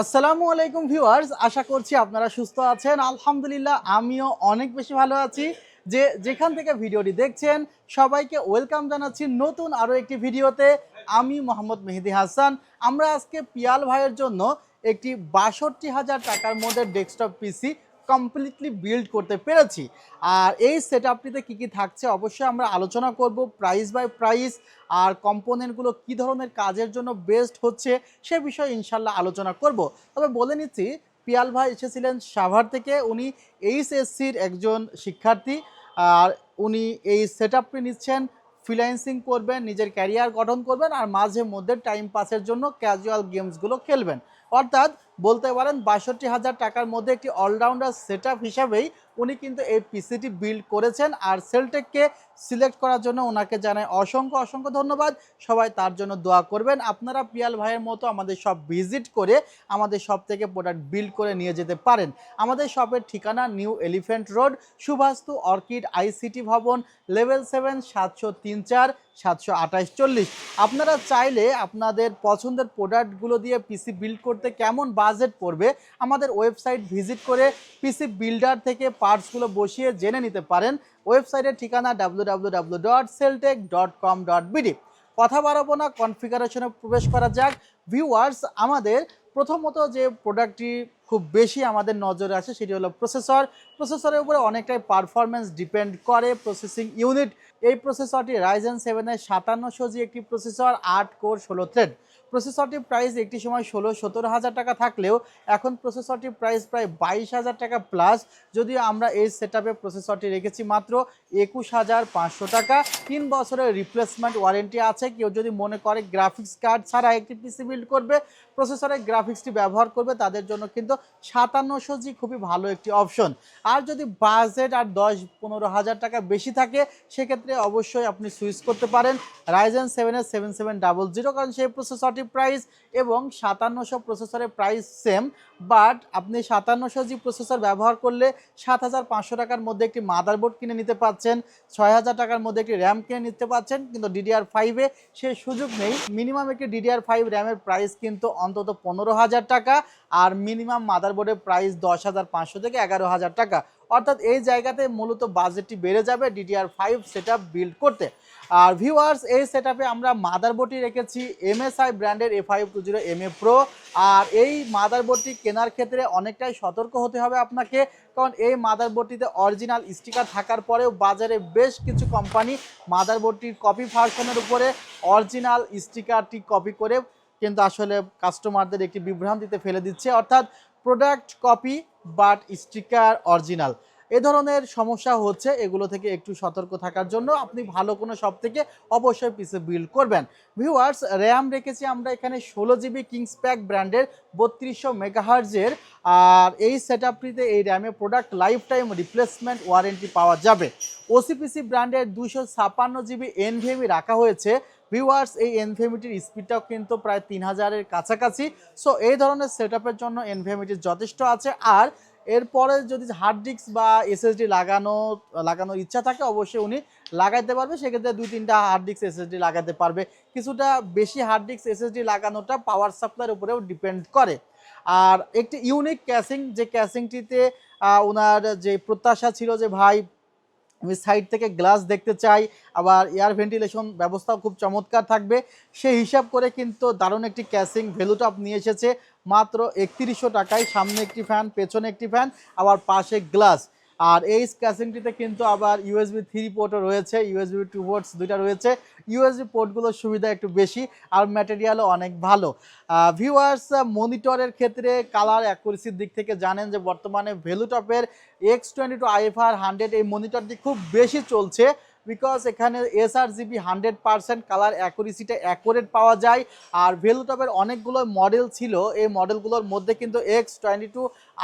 আসসালামু আলাইকুম ভিউয়ার্স, আশা করছি আপনারা সুস্থ আছেন। আলহামদুলিল্লাহ আমিও অনেক বেশি ভালো আছি। যেখান থেকে ভিডিওটি দেখছেন সবাইকে ওয়েলকাম জানাচ্ছি নতুন আরও একটি ভিডিওতে। আমি মোহাম্মদ মেহেদি হাসান। আমরা আজকে পিয়াল ভাইয়ের জন্য একটি ৬২,০০০ টাকার মধ্যে ডেস্কটপ পিসি কমপ্লিটলি বিল্ড করতে পেরেছি। আর এই সেটআপটিতে কী কী থাকছে অবশ্যই আমরা আলোচনা করব, প্রাইস বাই প্রাইস, আর কম্পোনেন্টগুলো কী ধরনের কাজের জন্য বেস্ট হচ্ছে সে বিষয়ে ইনশাল্লাহ আলোচনা করব। তবে বলে নিচ্ছি, পিয়াল ভাই এসেছিলেন সাভার থেকে। উনি এইচএসসির একজন শিক্ষার্থী। আর উনি এই সেটআপটি নিচ্ছেন, ফ্রিল্যান্সিং করবেন, নিজের ক্যারিয়ার গঠন করবেন, আর মাঝে মধ্যে টাইম পাসের জন্য ক্যাজুয়াল গেমসগুলো খেলবেন। অর্থাৎ বলতে পারেন ৬২,০০০ টাকার মধ্যে একটি অলরাউন্ডার সেটআপ হিসাবেই উনি কিন্তু এই পিসিটি বিল্ড করেছেন। আর সেলটেককে সিলেক্ট করার জন্য ওনাকে জানাই অসংখ্য অসংখ্য ধন্যবাদ। সবাই তার জন্য দোয়া করবেন। আপনারা পিয়াল ভাইয়ের মতো আমাদের শপ ভিজিট করে আমাদের শপ থেকে প্রোডাক্ট বিল্ড করে নিয়ে যেতে পারেন। আমাদের শপের ঠিকানা new Elephant Road, Subastu orchid ICT ভবন, লেভেল 7, ৭০৩-৪ ৭২৮-৪০। আপনারা চাইলে আপনাদের পছন্দের প্রোডাক্টগুলো দিয়ে পিসি বিল্ড করতে কেমন বাজেট পড়বে আমাদের ওয়েবসাইট ভিজিট করে পিসি বিল্ডার থেকে পার্টসগুলো বসিয়ে জেনে নিতে পারেন। ওয়েবসাইটের ঠিকানা www.celltech.com.bd। কথা বাড়াবো না, কনফিগারেশনে প্রবেশ করা যাক। ভিউয়ার্স, আমাদের প্রথমত যে প্রোডাক্টটি খুব বেশি আমাদের নজরে আসে সেটি হলো প্রসেসরের উপরে অনেকটাই পারফরমেন্স ডিপেন্ড করে। প্রসেসিং ইউনিট, এই প্রসেসরটি রাইজেন 7-এর 5700G একটি প্রসেসর, 8 কোর 16 থ্রেড। প্রসেসরটির প্রাইস একটি সময় 16-17 হাজার টাকা থাকলেও এখন প্রসেসরটির প্রাইস প্রায় 22,000 টাকা প্লাস। যদিও আমরা এই সেটআপে প্রসেসরটি রেখেছি মাত্র 21,500 টাকা। 3 বছরের রিপ্লেসমেন্ট ওয়ারেন্টি আছে। কেউ যদি মনে করে গ্রাফিক্স কার্ড ছাড়া একটি পিসি বিল্ড করবে, প্রসেসরের গ্রাফিক্সটি ব্যবহার করবে, তাদের জন্য কিন্তু 5700G খুবই ভালো একটি অপশন। আর যদি বাজেট আর 10-15 হাজার টাকা বেশি থাকে সেক্ষেত্রে অবশ্যই আপনি সুইচ করতে পারেন রাইজেন 7-এর 7700, কারণ সেই প্রসেসরটির প্রাইস এবং 5700 প্রসেসরের প্রাইস সেম। বাট আপনি 5700G প্রসেসর ব্যবহার করলে 7,500 টাকার মধ্যে একটি মাদারবোর্ড কিনে নিতে পারছেন, 6,000 টাকার মধ্যে একটি র্যাম কিনে নিতে পারছেন। কিন্তু DDR5-এ সে সুযোগ নেই। মিনিমাম একটি DDR5 র্যামের প্রাইস কিন্তু অন্তত 15,000 টাকা, আর মিনিমাম মাদারবোর্ডের প্রাইস 10,500 থেকে 11,000 টাকা। অর্থাৎ এই জায়গাতে মূলত বাজেটটি বেড়ে যাবে DDR5 সেটআপ বিল্ড করতে। আর ভিউয়ার্স, এই সেটআপে আমরা মাদারবোর্ডটি রেখেছি MSI ব্র্যান্ডের A520MA Pro। আর এই মাদারবোর্ডটি কেনার ক্ষেত্রে অনেকটাই সতর্ক হতে হবে আপনাকে, কারণ এই মাদারবোর্ডটিতে অরিজিনাল স্টিকার থাকার পরেও বাজারে বেশ কিছু কোম্পানি মাদারবোর্ডটির কপি ভার্সনের উপরে অরিজিনাল স্টিকারটি কপি করে কিন্তু আসলে কাস্টমারদের একটি বিভ্রান্তিতে ফেলে দিচ্ছে। অর্থাৎ product copy but sticker original, এ ধরনের সমস্যা হচ্ছে। এগুলো থেকে একটু সতর্ক থাকার জন্য আপনি ভালো কোনো শপ থেকে অবশ্যই পিসি বিল্ড করবেন। ভিউয়ার্স, র্যাম রেখেছি আমরা এখানে 16GB কিংসপ্যাক ব্র্যান্ডের 3200 মেগাহার্জের। আর এই সেটআপটিতে এই র্যামে product lifetime replacement warranty পাওয়া যাবে। OCPC ব্র্যান্ডের 256GB NVMe রাখা হয়েছে। ভিউয়ার্স, এই এনভিএমিটির স্পিডটাও কিন্তু প্রায় 3000-এর কাছাকাছি। সো এই ধরনের সেটআপের জন্য এনভিএমিটি যথেষ্ট আছে। আর এরপরে যদি হার্ড ডিস্ক বা এসএসডি লাগানোর ইচ্ছা থাকে অবশ্যই উনি লাগাইতে পারবে। সেক্ষেত্রে 2-3টা হার্ড ডিস্ক এসএসডি লাগাতে পারবে। কিছুটা বেশি হার্ড ডিস্ক এসএসডি লাগানোটা পাওয়ার সাপ্লাইয়ের উপরেও ডিপেন্ড করে। আর একটি ইউনিক ক্যাসিং, যে ক্যাসিংটিতে ওনার যে প্রত্যাশা ছিল যে ভাই আমি সাইড থেকে গ্লাস দেখতে চাই, আবার এয়ার ভেন্টিলেশন ব্যবস্থাও খুব চমৎকার থাকবে, সেই হিসাব করে কিন্তু দারুণ একটি ক্যাসিং ভ্যালুটপ নিয়ে এসেছে মাত্র 3100 টাকায়। সামনে একটি ফ্যান, পেছনে একটি ফ্যান, আবার পাশে গ্লাস। আর এই ক্যাসিংটিতে কিন্তু আবার USB 3 পোর্টও রয়েছে, USB 2 পোর্টস দুইটা রয়েছে। USB পোর্টগুলোর সুবিধা একটু বেশি, আর ম্যাটেরিয়ালও অনেক ভালো। ভিউয়ার্স, মনিটরের ক্ষেত্রে কালার অ্যাকুরেসির দিক থেকে জানেন যে বর্তমানে ভ্যালুটপের X22 IFR 100 এই মনিটরটি খুব বেশি চলছে, বিকজ এখানে sRGB 100% কালার অ্যাকুরেসিটা অ্যাকুরেট পাওয়া যায়। আর ভ্যালুটপের অনেকগুলো মডেল ছিল, এই মডেলগুলোর মধ্যে কিন্তু X22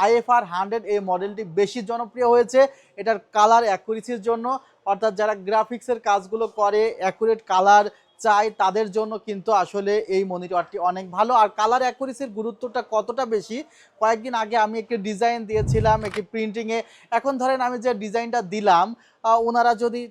IFR 100 এই মডেলটি বেশি জনপ্রিয় হয়েছে এটার কালার অ্যাকুরেসির জন্য। অর্থাৎ যারা গ্রাফিক্সের কাজগুলো করে, অ্যাকুরেট কালার চাই, তাদের জন্য কিন্তু আসলে এই মনিটরটি অনেক ভালো। আর কালার অ্যাকুরেসির গুরুত্বটা কতটা বেশি, কয়েকদিন আগে আমি একটি ডিজাইন দিয়েছিলাম একটি প্রিন্টিংয়ে। এখন ধরেন আমি যে ডিজাইনটা দিলাম, ওনারা যদি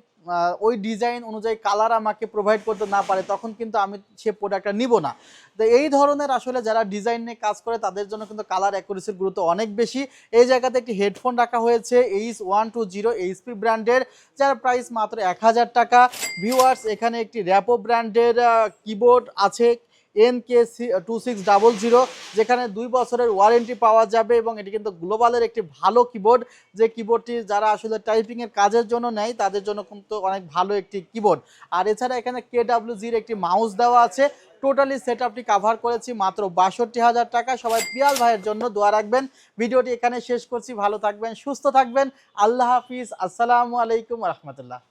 ওই ডিজাইন অনুযায়ী কালার আমাকে প্রোভাইড করতে না পারে, তখন কিন্তু আমি সে প্রোডাক্টটা নিব না। তো এই ধরনের আসলে যারা ডিজাইন নিয়ে কাজ করে তাদের জন্য কিন্তু কালার অ্যাকুরেসির গুরুত্ব অনেক বেশি। এই জায়গাতে একটি হেডফোন রাখা হয়েছে H120 এইচপি ব্র্যান্ডের, যার প্রাইস মাত্র 1000 টাকা। ভিউয়ার্স, এখানে একটি র্যাপো ব্র্যান্ডের কিবোর্ড আছে NK2600, যেখানে 2 বছরের ওয়ারেন্টি পাওয়া যাবে এবং এটি কিন্তু গ্লোবালের একটি ভালো কিবোর্ড, যে কিবোর্ডটি যারা আসলে টাইপিংয়ের কাজের জন্য নেয় তাদের জন্য কিন্তু অনেক ভালো একটি কিবোর্ড। আর এছাড়া এখানে KWG-র একটি মাউস দেওয়া আছে। টোটালি সেট আপটি কাভার করেছি মাত্র 62,000 টাকা। সবাই পিয়াল ভাইয়ের জন্য দোয়া রাখবেন। ভিডিওটি এখানে শেষ করছি। ভালো থাকবেন, সুস্থ থাকবেন। আল্লাহ হাফিজ। আসসালামু আলাইকুম রহমতুল্লাহ।